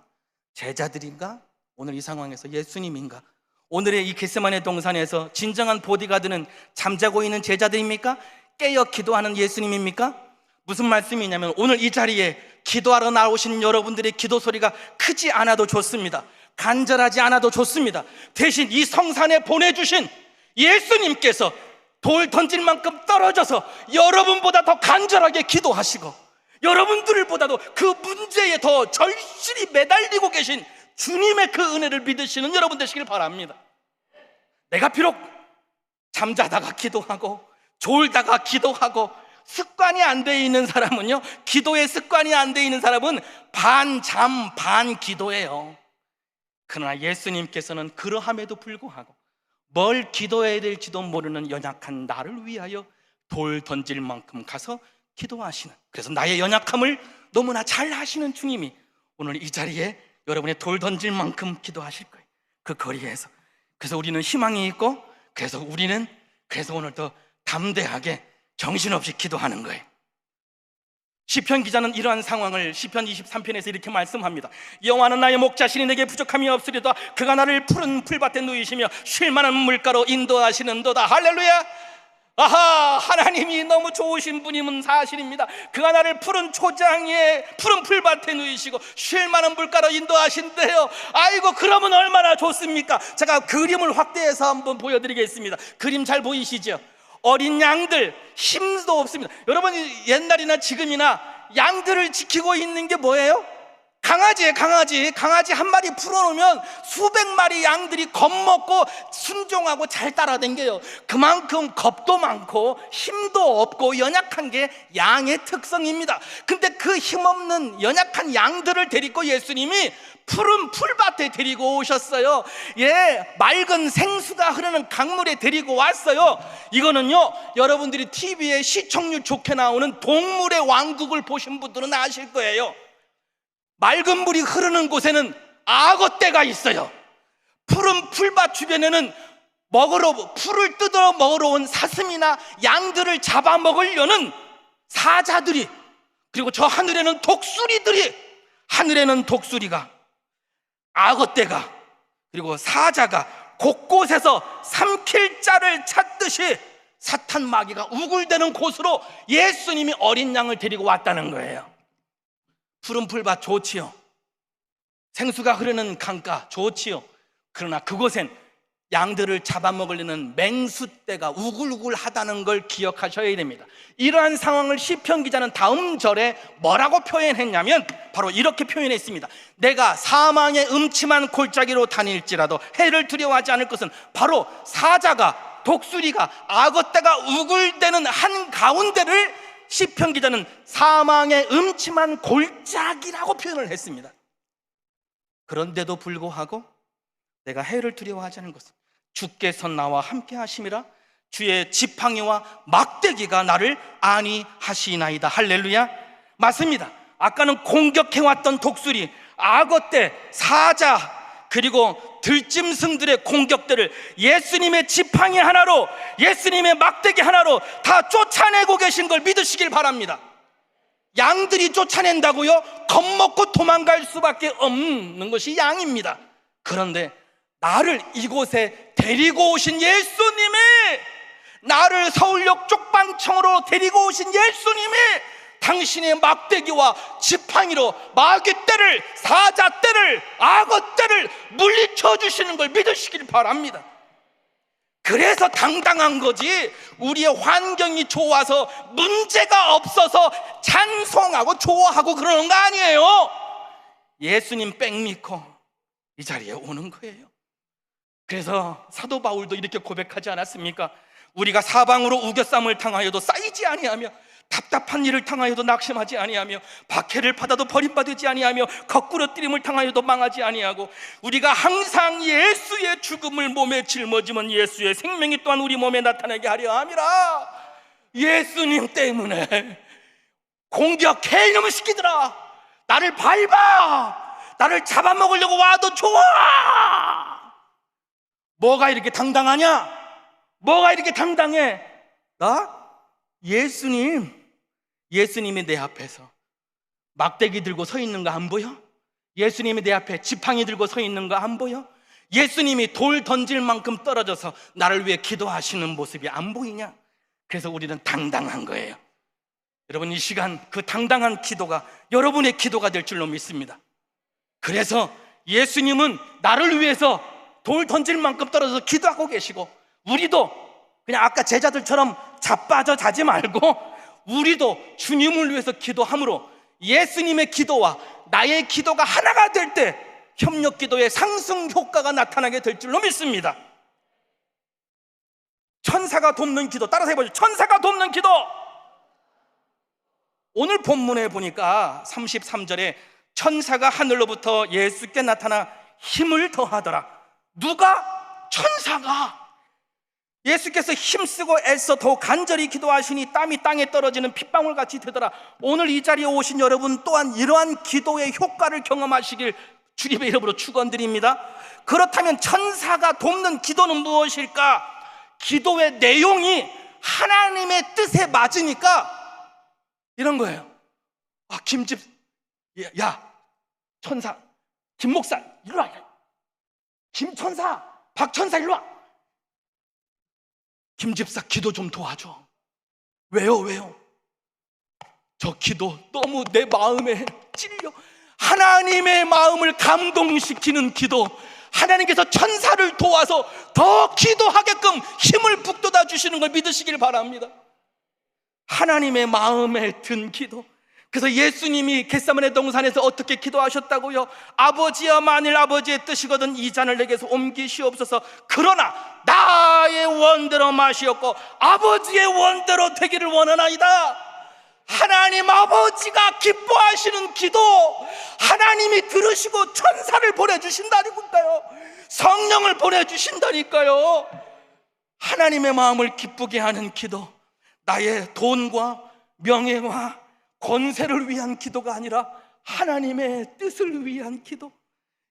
제자들인가? 오늘 이 상황에서 예수님인가? 오늘의 이 겟세마네 동산에서 진정한 보디가드는 잠자고 있는 제자들입니까? 깨어 기도하는 예수님입니까? 무슨 말씀이냐면 오늘 이 자리에 기도하러 나오신 여러분들의 기도 소리가 크지 않아도 좋습니다. 간절하지 않아도 좋습니다. 대신 이 성산에 보내주신 예수님께서 돌 던질 만큼 떨어져서 여러분보다 더 간절하게 기도하시고 여러분들보다도 그 문제에 더 절실히 매달리고 계신 주님의 그 은혜를 믿으시는 여러분 되시길 바랍니다. 내가 비록 잠자다가 기도하고 졸다가 기도하고 습관이 안 돼 있는 사람은요, 기도의 습관이 안 돼 있는 사람은 반잠 반기도예요. 그러나 예수님께서는 그러함에도 불구하고 뭘 기도해야 될지도 모르는 연약한 나를 위하여 돌 던질 만큼 가서 기도하시는, 그래서 나의 연약함을 너무나 잘 아시는 주님이 오늘 이 자리에 여러분의 돌 던질 만큼 기도하실 거예요. 그 거리에서. 그래서 우리는 희망이 있고, 그래서 오늘 더 담대하게 정신없이 기도하는 거예요. 시편 기자는 이러한 상황을 시편 23편에서 이렇게 말씀합니다. 여호와는 나의 목자시니 내게 부족함이 없으리로다. 그가 나를 푸른 풀밭에 누이시며 쉴 만한 물가로 인도하시는도다. 할렐루야. 아하, 하나님이 너무 좋으신 분임은 사실입니다. 그가 나를 푸른 초장에 푸른 풀밭에 누이시고 쉴 만한 물가로 인도하신대요. 아이고, 그러면 얼마나 좋습니까? 제가 그림을 확대해서 한번 보여드리겠습니다. 그림 잘 보이시죠? 어린 양들, 힘도 없습니다. 여러분, 옛날이나 지금이나 양들을 지키고 있는 게 뭐예요? 강아지예요. 강아지 한 마리 풀어놓으면 수백 마리 양들이 겁먹고 순종하고 잘 따라다녀요. 그만큼 겁도 많고 힘도 없고 연약한 게 양의 특성입니다. 근데 그 힘없는 연약한 양들을 데리고 예수님이 푸른 풀밭에 데리고 오셨어요. 맑은 생수가 흐르는 강물에 데리고 왔어요. 이거는요, 여러분들이 TV에 시청률 좋게 나오는 동물의 왕국을 보신 분들은 아실 거예요. 맑은 물이 흐르는 곳에는 악어떼가 있어요. 푸른 풀밭 주변에는 풀을 뜯어 먹으러 온 사슴이나 양들을 잡아먹으려는 사자들이, 그리고 저 하늘에는 독수리가, 악어떼가, 그리고 사자가 곳곳에서 삼킬 자를 찾듯이 사탄 마귀가 우글대는 곳으로 예수님이 어린 양을 데리고 왔다는 거예요. 푸른 풀밭 좋지요. 생수가 흐르는 강가 좋지요. 그러나 그곳엔 양들을 잡아먹으려는 맹수떼가 우글우글하다는 걸 기억하셔야 됩니다. 이러한 상황을 시편 기자는 다음 절에 뭐라고 표현했냐면 바로 이렇게 표현했습니다. 내가 사망의 음침한 골짜기로 다닐지라도 해를 두려워하지 않을 것은 바로 사자가, 독수리가, 악어떼가 우글대는 한가운데를 시편 기자는 사망의 음침한 골짜기라고 표현을 했습니다. 그런데도 불구하고 내가 해를 두려워하지 않은 것은 주께서 나와 함께 하심이라. 주의 지팡이와 막대기가 나를 안위하시나이다. 할렐루야. 맞습니다. 아까는 공격해왔던 독수리, 악어떼, 사자, 그리고 들짐승들의 공격들을 예수님의 지팡이 하나로, 예수님의 막대기 하나로 다 쫓아내고 계신 걸 믿으시길 바랍니다. 양들이 쫓아낸다고요? 겁먹고 도망갈 수밖에 없는 것이 양입니다. 그런데 나를 이곳에 데리고 오신 예수님이, 나를 서울역 쪽방청으로 데리고 오신 예수님이 당신의 막대기와 지팡이로 마귀떼를, 사자떼를, 악어떼를 물리쳐 주시는 걸 믿으시길 바랍니다. 그래서 당당한 거지, 우리의 환경이 좋아서 문제가 없어서 찬송하고 좋아하고 그러는 거 아니에요. 예수님 백 믿고 이 자리에 오는 거예요. 그래서 사도 바울도 이렇게 고백하지 않았습니까? 우리가 사방으로 우겨쌈을 당하여도 쌓이지 아니하며 답답한 일을 당하여도 낙심하지 아니하며 박해를 받아도 버림받지 아니하며 거꾸로 뛰림을 당하여도 망하지 아니하고 우리가 항상 예수의 죽음을 몸에 짊어지면 예수의 생명이 또한 우리 몸에 나타나게 하려 함이라. 예수님 때문에 공격해 이놈의 새끼들아, 나를 밟아, 나를 잡아먹으려고 와도 좋아. 뭐가 이렇게 당당하냐? 뭐가 이렇게 당당해? 나? 예수님이 내 앞에서 막대기 들고 서 있는 거 안 보여? 예수님이 내 앞에 지팡이 들고 서 있는 거 안 보여? 예수님이 돌 던질 만큼 떨어져서 나를 위해 기도하시는 모습이 안 보이냐? 그래서 우리는 당당한 거예요. 여러분, 이 시간 그 당당한 기도가 여러분의 기도가 될 줄로 믿습니다. 그래서 예수님은 나를 위해서 돌 던질 만큼 떨어져서 기도하고 계시고, 우리도 그냥 아까 제자들처럼 자빠져 자지 말고 우리도 주님을 위해서 기도함으로 예수님의 기도와 나의 기도가 하나가 될 때 협력 기도의 상승 효과가 나타나게 될 줄로 믿습니다. 천사가 돕는 기도, 따라서 해보죠. 천사가 돕는 기도. 오늘 본문에 보니까 33절에 천사가 하늘로부터 예수께 나타나 힘을 더하더라. 누가? 천사가. 예수께서 힘쓰고 애써 더욱 간절히 기도하시니 땀이 땅에 떨어지는 핏방울같이 되더라. 오늘 이 자리에 오신 여러분 또한 이러한 기도의 효과를 경험하시길 주님의 이름으로 축원드립니다. 그렇다면 천사가 돕는 기도는 무엇일까? 기도의 내용이 하나님의 뜻에 맞으니까 이런 거예요. 김집, 야 천사, 김 목사 일로 와. 김 천사, 박 천사 일로 와. 김 집사 기도 좀 도와줘. 왜요? 저 기도 너무 내 마음에 찔려. 하나님의 마음을 감동시키는 기도, 하나님께서 천사를 도와서 더 기도하게끔 힘을 북돋아 주시는 걸 믿으시길 바랍니다. 하나님의 마음에 든 기도. 그래서 예수님이 겟세마네 동산에서 어떻게 기도하셨다고요? 아버지여, 만일 아버지의 뜻이거든 이 잔을 내게서 옮기시옵소서. 그러나 나의 원대로 마시옵고 아버지의 원대로 되기를 원하나이다. 하나님 아버지가 기뻐하시는 기도, 하나님이 들으시고 천사를 보내주신다니까요. 성령을 보내주신다니까요. 하나님의 마음을 기쁘게 하는 기도, 나의 돈과 명예와 권세를 위한 기도가 아니라 하나님의 뜻을 위한 기도,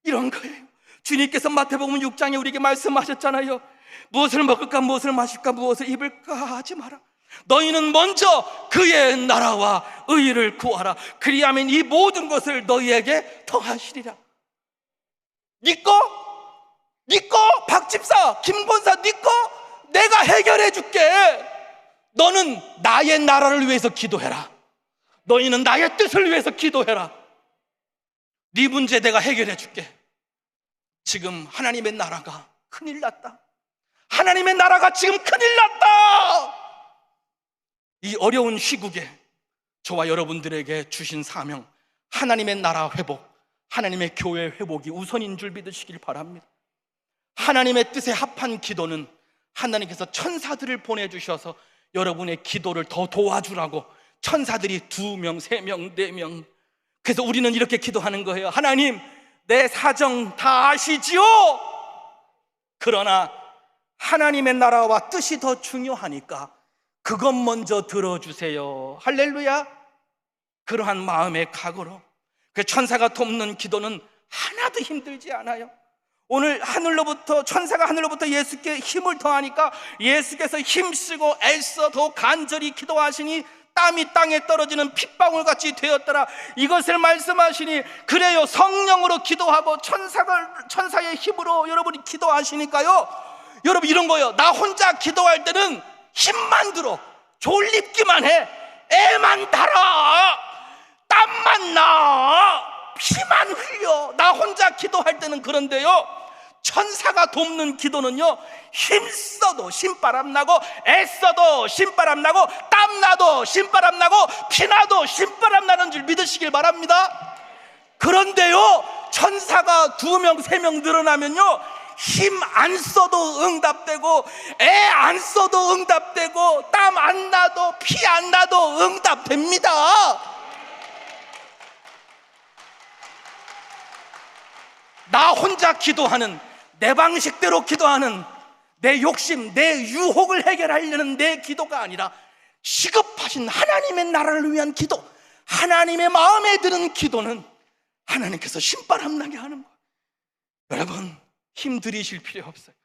이런 거예요. 주님께서 마태복음 6장에 우리에게 말씀하셨잖아요. 무엇을 먹을까, 무엇을 마실까, 무엇을 입을까 하지 마라. 너희는 먼저 그의 나라와 의를 구하라. 그리하면 이 모든 것을 너희에게 더하시리라. 니꺼 박집사, 김권사, 니꺼 내가 해결해 줄게. 너는 나의 나라를 위해서 기도해라. 너희는 나의 뜻을 위해서 기도해라. 네 문제 내가 해결해 줄게. 지금 하나님의 나라가 큰일 났다. 하나님의 나라가 지금 큰일 났다. 이 어려운 시국에 저와 여러분들에게 주신 사명, 하나님의 나라 회복, 하나님의 교회 회복이 우선인 줄 믿으시길 바랍니다. 하나님의 뜻에 합한 기도는 하나님께서 천사들을 보내주셔서 여러분의 기도를 더 도와주라고, 천사들이 2명, 3명, 4명. 그래서 우리는 이렇게 기도하는 거예요. 하나님, 내 사정 다 아시지요? 그러나 하나님의 나라와 뜻이 더 중요하니까 그것 먼저 들어주세요. 할렐루야. 그러한 마음의 각오로 그 천사가 돕는 기도는 하나도 힘들지 않아요. 오늘 천사가 하늘로부터 예수께 힘을 더하니까 예수께서 힘쓰고 애써 더 간절히 기도하시니 땀이 땅에 떨어지는 핏방울같이 되었더라. 이것을 말씀하시니, 그래요, 성령으로 기도하고 천사의 힘으로 여러분이 기도하시니까요. 여러분 이런 거예요. 나 혼자 기도할 때는 힘만 들어, 졸립기만 해, 애만 달아, 땀만 나, 피만 흘려. 나 혼자 기도할 때는 그런데요, 천사가 돕는 기도는요, 힘써도 신바람 나고, 애써도 신바람 나고, 땀나도 신바람 나고, 피나도 신바람 나는 줄 믿으시길 바랍니다. 그런데요, 천사가 2명, 3명 늘어나면요, 힘 안 써도 응답되고, 애 안 써도 응답되고, 땀 안 나도 피 안 나도 응답됩니다. 나 혼자 기도하는, 내 방식대로 기도하는, 내 욕심, 내 유혹을 해결하려는 내 기도가 아니라 시급하신 하나님의 나라를 위한 기도, 하나님의 마음에 드는 기도는 하나님께서 신바람 나게 하는 거예요. 여러분 힘들이실 필요 없어요.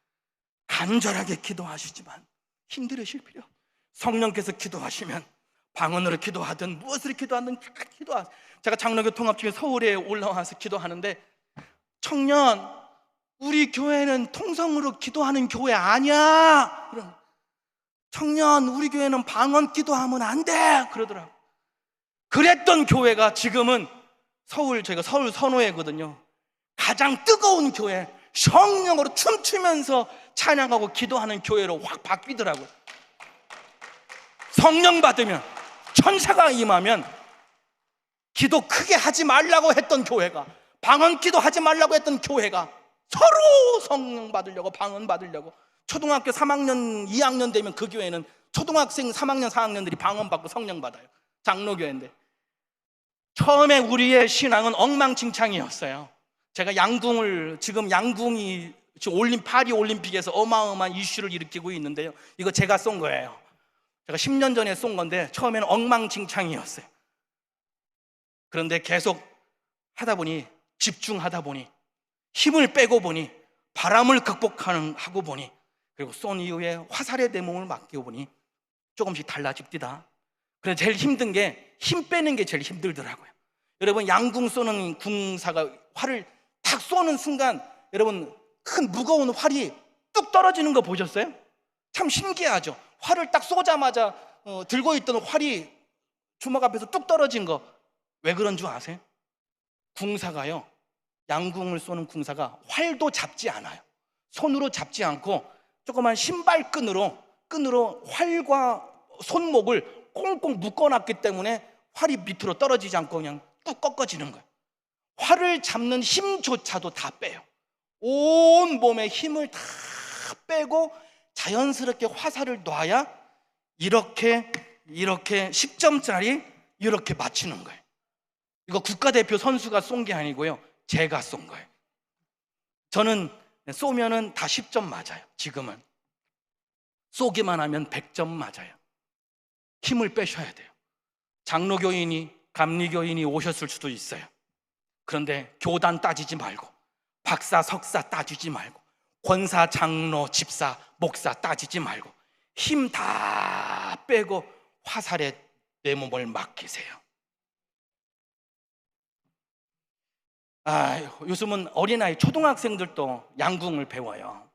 간절하게 기도하시지만 힘들으실 필요 없어요. 성령께서 기도하시면 방언으로 기도하든 무엇으로 기도하든 기도하세요. 제가 장로교 통합중에 서울에 올라와서 기도하는데, 청년, 우리 교회는 통성으로 기도하는 교회 아니야. 청년, 우리 교회는 방언 기도하면 안 돼. 그러더라고. 그랬던 교회가 지금은 저희가 서울 선호회거든요. 가장 뜨거운 교회, 성령으로 춤추면서 찬양하고 기도하는 교회로 확 바뀌더라고요. 성령 받으면, 천사가 임하면 기도 크게 하지 말라고 했던 교회가 방언기도 하지 말라고 했던 교회가 서로 성령 받으려고, 방언 받으려고. 초등학교 3학년 2학년 되면 그 교회는 초등학생 3학년 4학년들이 방언 받고 성령 받아요. 장로교회인데 처음에 우리의 신앙은 엉망진창이었어요. 제가 양궁이 지금 파리 올림픽에서 어마어마한 이슈를 일으키고 있는데요, 이거 제가 쏜 거예요. 제가 10년 전에 쏜 건데 처음에는 엉망진창이었어요. 그런데 계속 하다 보니, 집중하다 보니, 힘을 빼고 보니, 바람을 극복하고 보니, 그리고 쏜 이후에 화살의 대목을 맡기고 보니 조금씩 달라집니다. 그래서 제일 힘든 게 힘 빼는 게 제일 힘들더라고요. 여러분, 양궁 쏘는 궁사가 활을 탁 쏘는 순간 여러분 큰 무거운 활이 뚝 떨어지는 거 보셨어요? 참 신기하죠. 활을 딱 쏘자마자 들고 있던 활이 주먹 앞에서 뚝 떨어진 거 왜 그런 줄 아세요? 궁사가요, 양궁을 쏘는 궁사가 활도 잡지 않아요. 손으로 잡지 않고 조그만 신발끈으로 활과 손목을 꽁꽁 묶어놨기 때문에 활이 밑으로 떨어지지 않고 그냥 뚝 꺾어지는 거예요. 활을 잡는 힘조차도 다 빼요. 온 몸에 힘을 다 빼고 자연스럽게 화살을 놔야 이렇게 10점짜리 이렇게 맞추는 거예요. 이거 국가대표 선수가 쏜 게 아니고요, 제가 쏜 거예요. 저는 쏘면은 다 10점 맞아요. 지금은 쏘기만 하면 100점 맞아요. 힘을 빼셔야 돼요. 장로교인이, 감리교인이 오셨을 수도 있어요. 그런데 교단 따지지 말고, 박사, 석사 따지지 말고, 권사, 장로, 집사, 목사 따지지 말고 힘 다 빼고 화살에 내 몸을 맡기세요. 요즘은 어린아이, 초등학생들도 양궁을 배워요.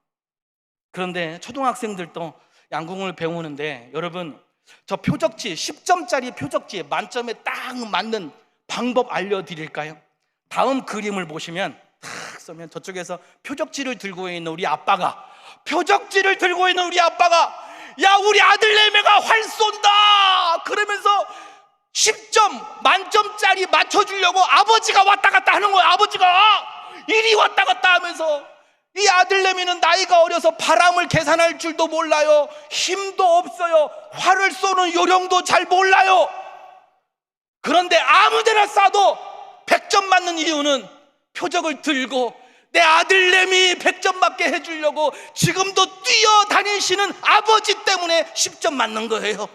그런데 초등학생들도 양궁을 배우는데 여러분, 저 표적지, 10점짜리 표적지에 만점에 딱 맞는 방법 알려드릴까요? 다음 그림을 보시면 탁 쏘면 저쪽에서 표적지를 들고 있는 우리 아빠가 야, 우리 아들내미가 활 쏜다 그러면서 10점 만점짜리 맞춰주려고 아버지가 왔다 갔다 하는 거예요. 아버지가 이리 왔다 갔다 하면서, 이 아들내미는 나이가 어려서 바람을 계산할 줄도 몰라요. 힘도 없어요. 활을 쏘는 요령도 잘 몰라요. 그런데 아무데나 쏴도 100점 맞는 이유는 표적을 들고 내 아들내미 100점 맞게 해주려고 지금도 뛰어다니시는 아버지 때문에 10점 맞는 거예요.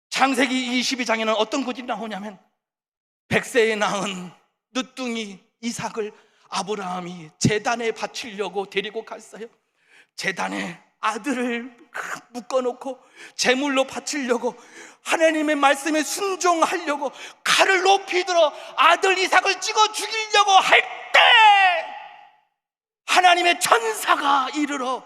창세기 22장에는 어떤 구절이 나오냐면, 100세에 낳은 늦둥이 이삭을 아브라함이 제단에 바치려고 데리고 갔어요. 제단에 아들을 묶어놓고 제물로 바치려고, 하나님의 말씀에 순종하려고 칼을 높이 들어 아들 이삭을 찍어 죽이려고 할 때 하나님의 천사가 이르러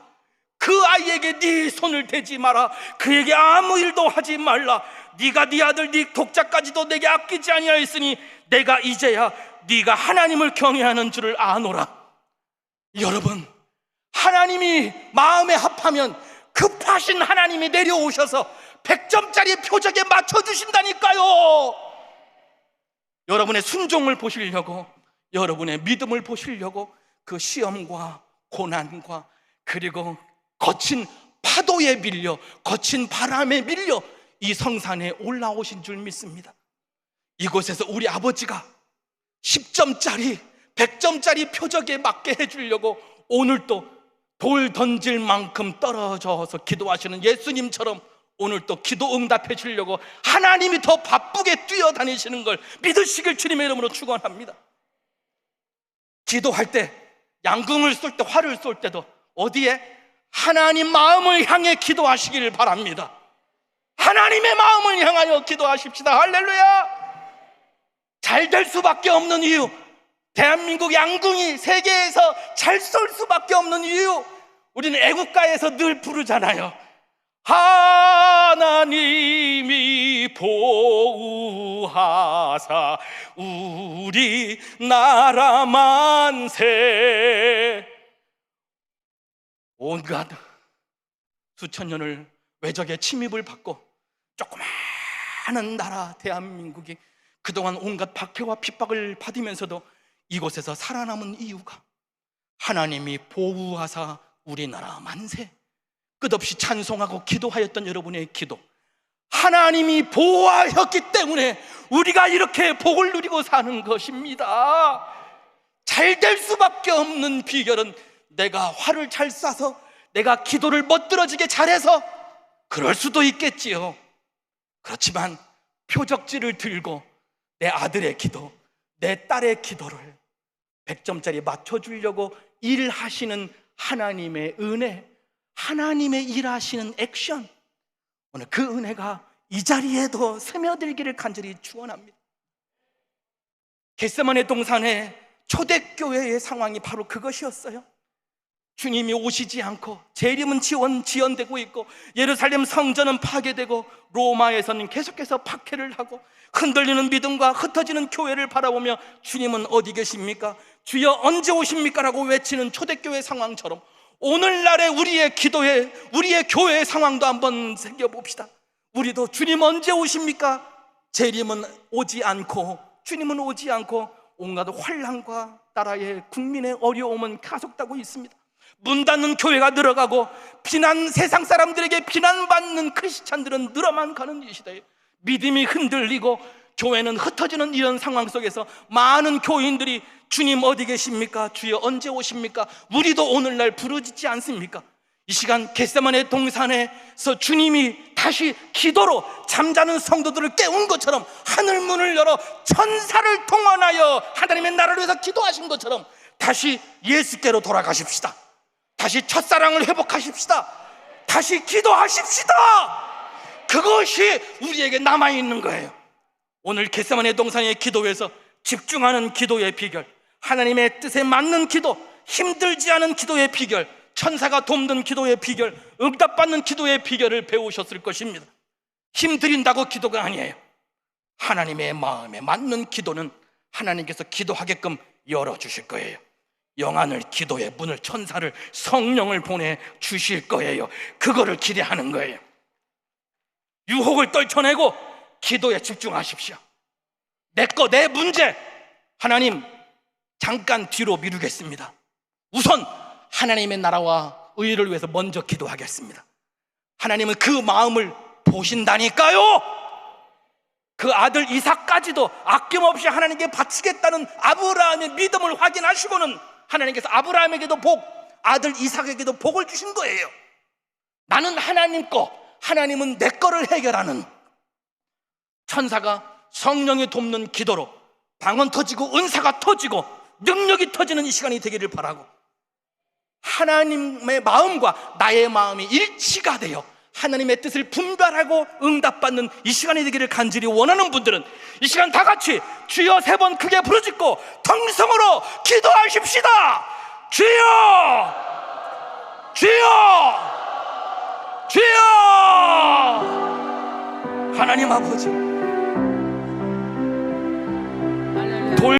그 아이에게 네 손을 대지 마라, 그에게 아무 일도 하지 말라, 네가 네 아들 네 독자까지도 내게 아끼지 아니하였으니 내가 이제야 네가 하나님을 경외하는 줄을 아노라. 여러분, 하나님이 마음에 합하면 급하신 하나님이 내려오셔서 100점짜리 표적에 맞춰주신다니까요. 여러분의 순종을 보시려고, 여러분의 믿음을 보시려고 그 시험과 고난과 그리고 거친 파도에 밀려, 거친 바람에 밀려 이 성산에 올라오신 줄 믿습니다. 이곳에서 우리 아버지가 10점짜리 100점짜리 표적에 맞게 해주려고 오늘도 돌 던질 만큼 떨어져서 기도하시는 예수님처럼 오늘도 기도 응답해 주려고 하나님이 더 바쁘게 뛰어다니시는 걸 믿으시길 주님의 이름으로 축원합니다. 기도할 때, 양궁을 쏠 때, 활을 쏠 때도 어디에? 하나님 마음을 향해 기도하시길 바랍니다. 하나님의 마음을 향하여 기도하십시다. 할렐루야. 잘 될 수밖에 없는 이유, 대한민국 양궁이 세계에서 잘 쏠 수밖에 없는 이유, 우리는 애국가에서 늘 부르잖아요. 하나님이 보호하사 우리 나라 만세. 온갖 수천 년을 외적의 침입을 받고 조그마한 나라 대한민국이 그동안 온갖 박해와 핍박을 받으면서도 이곳에서 살아남은 이유가 하나님이 보호하사 우리나라 만세, 끝없이 찬송하고 기도하였던 여러분의 기도, 하나님이 보호하였기 때문에 우리가 이렇게 복을 누리고 사는 것입니다. 잘 될 수밖에 없는 비결은 내가 화를 잘 쏴서, 내가 기도를 멋들어지게 잘해서 그럴 수도 있겠지요. 그렇지만 표적지를 들고 내 아들의 기도, 내 딸의 기도를 100점짜리 맞춰주려고 일하시는 하나님의 은혜, 하나님의 일하시는 액션, 오늘 그 은혜가 이 자리에도 스며들기를 간절히 축원합니다. 겟세마네 동산의 초대교회의 상황이 바로 그것이었어요. 주님이 오시지 않고 재림은 지연되고 있고, 예루살렘 성전은 파괴되고, 로마에서는 계속해서 박해를 하고, 흔들리는 믿음과 흩어지는 교회를 바라보며 주님은 어디 계십니까? 주여 언제 오십니까? 라고 외치는 초대교회 상황처럼 오늘날의 우리의 기도에, 우리의 교회의 상황도 한번 생겨봅시다. 우리도 주님 언제 오십니까? 재림은 오지 않고, 주님은 오지 않고, 온갖 환난과 나라의 국민의 어려움은 가속되고 있습니다. 문 닫는 교회가 늘어가고, 세상 사람들에게 비난받는 크리스찬들은 늘어만 가는 이 시대에 믿음이 흔들리고 교회는 흩어지는 이런 상황 속에서 많은 교인들이 주님 어디 계십니까? 주여 언제 오십니까? 우리도 오늘날 부르짖지 않습니까? 이 시간 겟세마네 동산에서 주님이 다시 기도로 잠자는 성도들을 깨운 것처럼 하늘 문을 열어 천사를 동원하여 하나님의 나라를 위해서 기도하신 것처럼 다시 예수께로 돌아가십시다. 다시 첫사랑을 회복하십시다. 다시 기도하십시다. 그것이 우리에게 남아있는 거예요. 오늘 겟세마네 동산의 기도에서 집중하는 기도의 비결, 하나님의 뜻에 맞는 기도, 힘들지 않은 기도의 비결, 천사가 돕는 기도의 비결, 응답받는 기도의 비결을 배우셨을 것입니다. 힘들인다고 기도가 아니에요. 하나님의 마음에 맞는 기도는 하나님께서 기도하게끔 열어주실 거예요. 영안을, 기도의 문을, 천사를, 성령을 보내주실 거예요. 그거를 기대하는 거예요. 유혹을 떨쳐내고 기도에 집중하십시오. 내 문제 하나님 잠깐 뒤로 미루겠습니다. 우선 하나님의 나라와 의를 위해서 먼저 기도하겠습니다. 하나님은 그 마음을 보신다니까요. 그 아들 이삭까지도 아낌없이 하나님께 바치겠다는 아브라함의 믿음을 확인하시고는 하나님께서 아브라함에게도 복, 아들 이삭에게도 복을 주신 거예요. 나는 하나님 거, 하나님은 내 거를 해결하는, 천사가 성령이 돕는 기도로 방언 터지고 은사가 터지고 능력이 터지는 이 시간이 되기를 바라고, 하나님의 마음과 나의 마음이 일치가 되어 하나님의 뜻을 분별하고 응답받는 이 시간이 되기를 간절히 원하는 분들은 이 시간 다 같이 주여 3번 크게 부르짖고 통성으로 기도하십시다. 주여, 주여, 주여. 하나님 아버지,